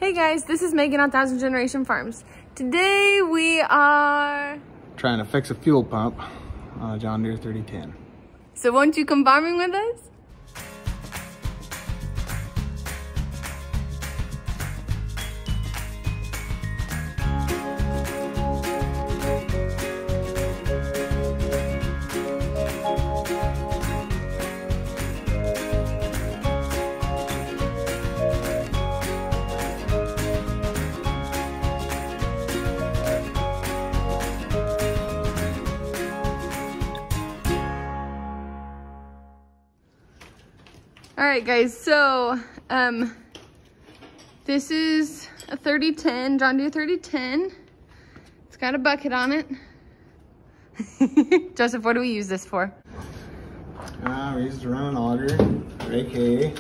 Hey guys, this is Megan on Thousand Generation Farms. Today we are trying to fix a fuel pump on a John Deere 3010. So won't you come farming with us? All right, guys, so this is a 3010, John Deere 3010. It's got a bucket on it. Joseph, what do we use this for? We used to run an auger, rake hay.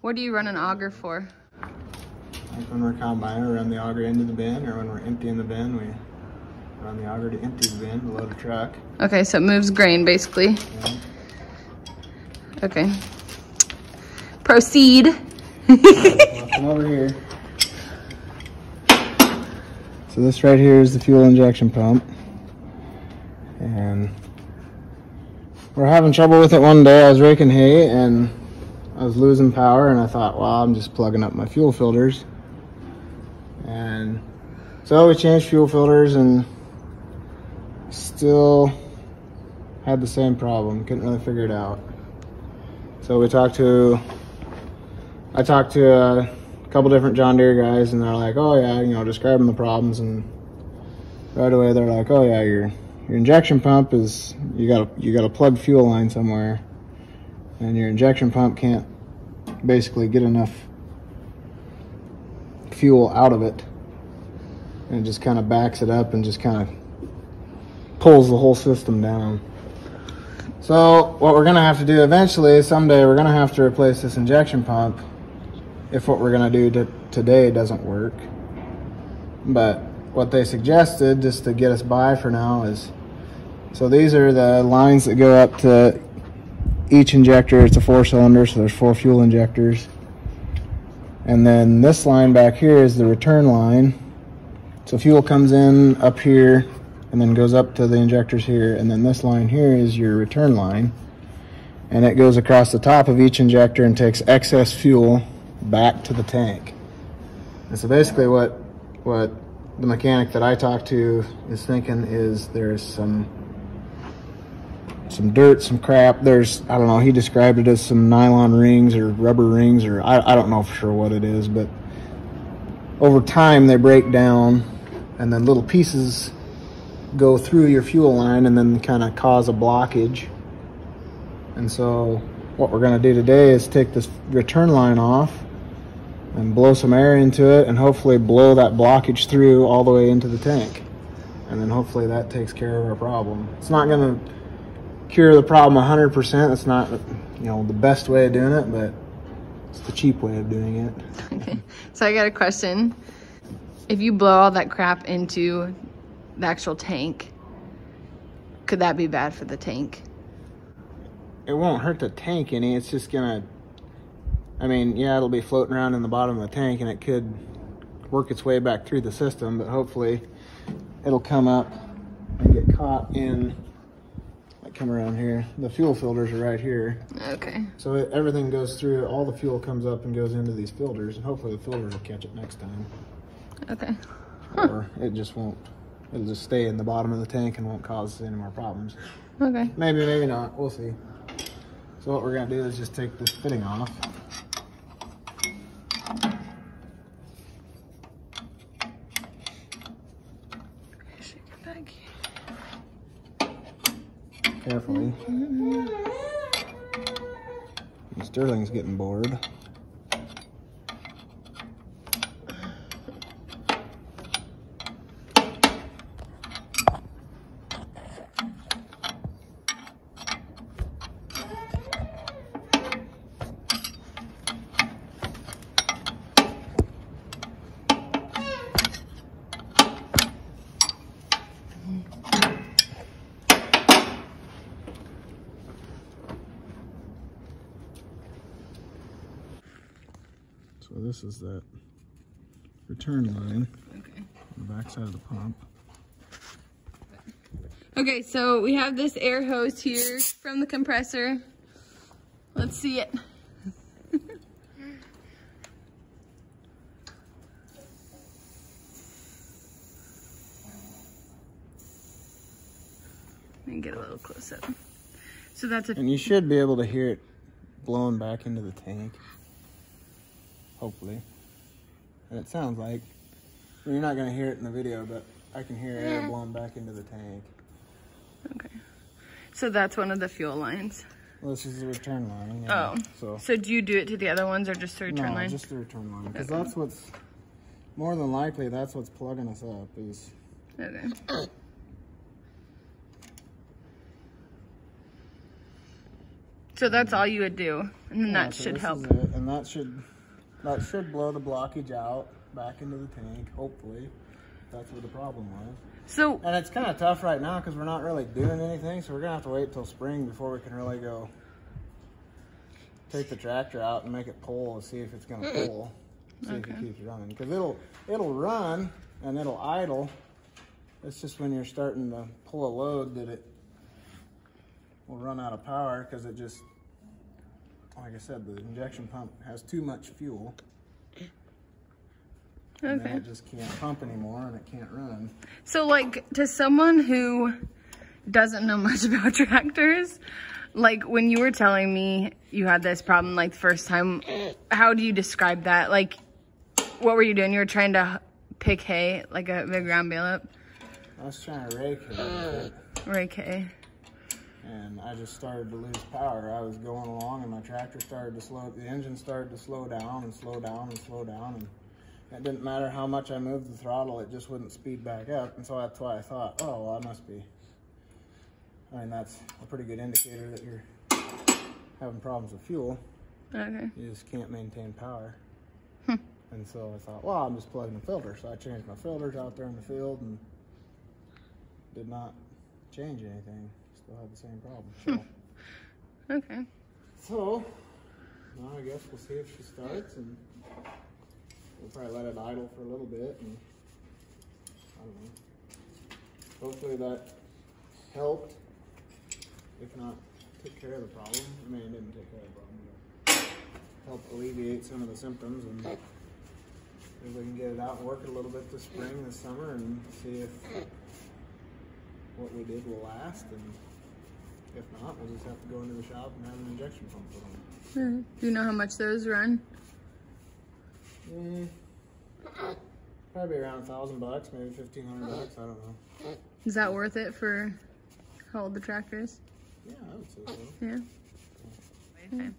What do you run an auger for? Like when we're combining, we run the auger into the bin, or when we're emptying the bin, we run the auger to empty the bin to load a truck. Okay, so it moves grain, basically. Yeah. Okay. Proceed. Come over here. So this right here is the fuel injection pump. And we're having trouble with it one day. I was raking hay and I was losing power, and I thought, well, I'm just plugging up my fuel filters. And so we changed fuel filters and still had the same problem. Couldn't really figure it out. So I talked to a couple different John Deere guys, and they're like, oh yeah, you know, describing the problems, and right away they're like, oh yeah, your injection pump is, you got a plugged fuel line somewhere, and your injection pump can't basically get enough fuel out of it, and it just kind of backs it up and just kind of pulls the whole system down. So what we're gonna have to do eventually, someday, we're gonna have to replace this injection pump if what we're gonna do today doesn't work. But what they suggested, just to get us by for now, is, so these are the lines that go up to each injector. It's a 4-cylinder, so there's 4 fuel injectors. And then this line back here is the return line. So fuel comes in up here and then goes up to the injectors here, and then this line here is your return line, and it goes across the top of each injector and takes excess fuel back to the tank. And so basically what the mechanic that I talked to is thinking is there's some dirt, some crap, there's, I don't know, he described it as some nylon rings or rubber rings, or I don't know for sure what it is, but over time they break down and then little pieces go through your fuel line and then kind of cause a blockage. And so what we're going to do today is take this return line off and blow some air into it, and hopefully blow that blockage through all the way into the tank, and then hopefully that takes care of our problem. It's not going to cure the problem 100%. It's not, you know, the best way of doing it, but it's the cheap way of doing it. Okay, so I got a question. If you blow all that crap into the actual tank, could that be bad for the tank? It won't hurt the tank any. It's just gonna, I mean, yeah, it'll be floating around in the bottom of the tank, and it could work its way back through the system, but hopefully it'll come up and get caught in, like, come around here. The fuel filters are right here. Okay. So everything goes through, all the fuel comes up and goes into these filters, and hopefully the filters will catch it next time. Okay. Huh. Or it just won't. It'll just stay in the bottom of the tank and won't cause any more problems. Okay. Maybe, maybe not. We'll see. So what we're going to do is just take this fitting off. Shake it back. Carefully. And Sterling's getting bored. So this is that return line. Okay. On the back side of the pump. Okay, so we have this air hose here from the compressor. Let's see it. Let me get a little close up. So that's a... And you should be able to hear it blowing back into the tank. Hopefully. And it sounds like, you're not going to hear it in the video, but I can hear air blowing back into the tank. Okay. So that's one of the fuel lines. Well, this is the return line. Yeah. Oh. So do you do it to the other ones or just the return line? No, just the return line. Because that's what's, more than likely, that's what's plugging us up is... Okay. So that's all you would do, and then that should help. And that should blow the blockage out back into the tank, hopefully. That's what the problem was. So, and it's kind of tough right now because we're not really doing anything, so we're gonna have to wait till spring before we can really go take the tractor out and make it pull and see if it's gonna pull, see if it keeps running. Because it'll run and it'll idle. It's just when you're starting to pull a load that it will run out of power because it just, like I said, the injection pump has too much fuel. And then it just can't pump anymore and it can't run. So like to someone who doesn't know much about tractors, like when you were telling me you had this problem like the first time, how do you describe that? Like what were you doing? You were trying to pick hay, like a big round bale up? I was trying to rake hay. Rake hay. And I just started to lose power. I was going along and my tractor started to slow, the engine started to slow down and slow down and slow down. And it didn't matter how much I moved the throttle, it just wouldn't speed back up. And so that's why I thought, oh, well, that must be, I mean, that's a pretty good indicator that you're having problems with fuel. Okay. You just can't maintain power. And so I thought, well, I'm just plugging the filter. So I changed my filters out there in the field and did not change anything. Still have the same problem. So. Okay. So, now I guess we'll see if she starts and we'll probably let it idle for a little bit and I don't know. Hopefully that helped. If not, took care of the problem. I mean, it didn't take care of the problem, but helped alleviate some of the symptoms and if we can get it out and work it a little bit this spring, this summer, and see if what we did will last. And if not, we'll just have to go into the shop and have an injection pump put on. Do you know how much those run? Probably around $1,000, maybe $1,500. I don't know. Is that worth it for how old the tractor is? Yeah, I would say so. Yeah. Okay.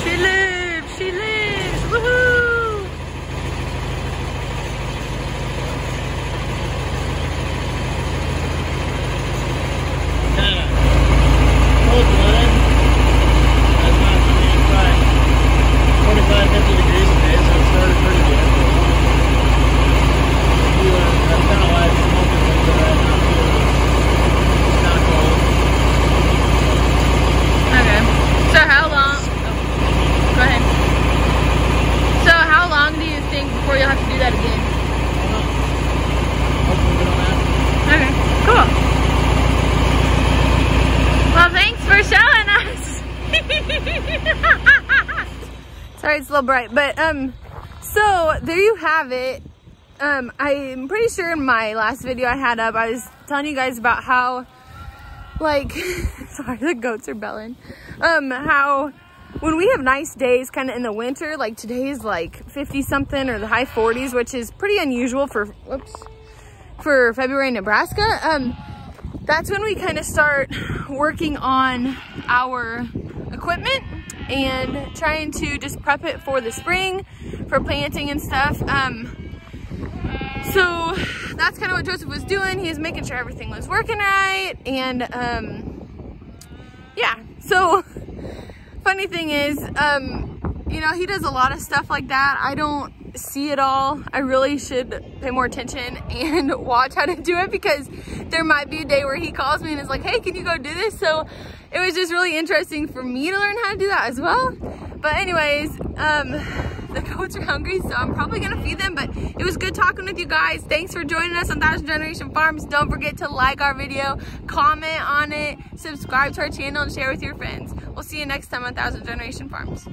She lives! She lives! Woohoo! Cold weather. That's not, I mean, it's like 45, 50 degrees today, so it started pretty good. That's kind of why it's smoking a little bit right now, too. It's kind of cold. Okay. So how long? Go ahead. So how long do you think before you'll have to do that again? I don't know. Hopefully we don't have to. Okay, cool. Well, thanks for showing us. Sorry, it's a little bright, but so there you have it. I'm pretty sure in my last video I had up, I was telling you guys about how, like, sorry, the goats are belling. How when we have nice days kind of in the winter, like today is like 50 something or the high 40s, which is pretty unusual for, for February in Nebraska. That's when we kind of start working on our equipment and trying to just prep it for the spring, for planting and stuff. So that's kind of what Joseph was doing. He was making sure everything was working right. And yeah, so funny thing is, you know, he does a lot of stuff like that. I don't see it all. I really should pay more attention and watch how to do it, because there might be a day where he calls me and is like, hey, can you go do this? So it was just really interesting for me to learn how to do that as well. But anyways, the goats are hungry, so I'm probably gonna feed them, but it was good talking with you guys. Thanks for joining us on 1000 Generation Farms. Don't forget to like our video, comment on it, subscribe to our channel, and share with your friends. We'll see you next time on 1000 Generation Farms.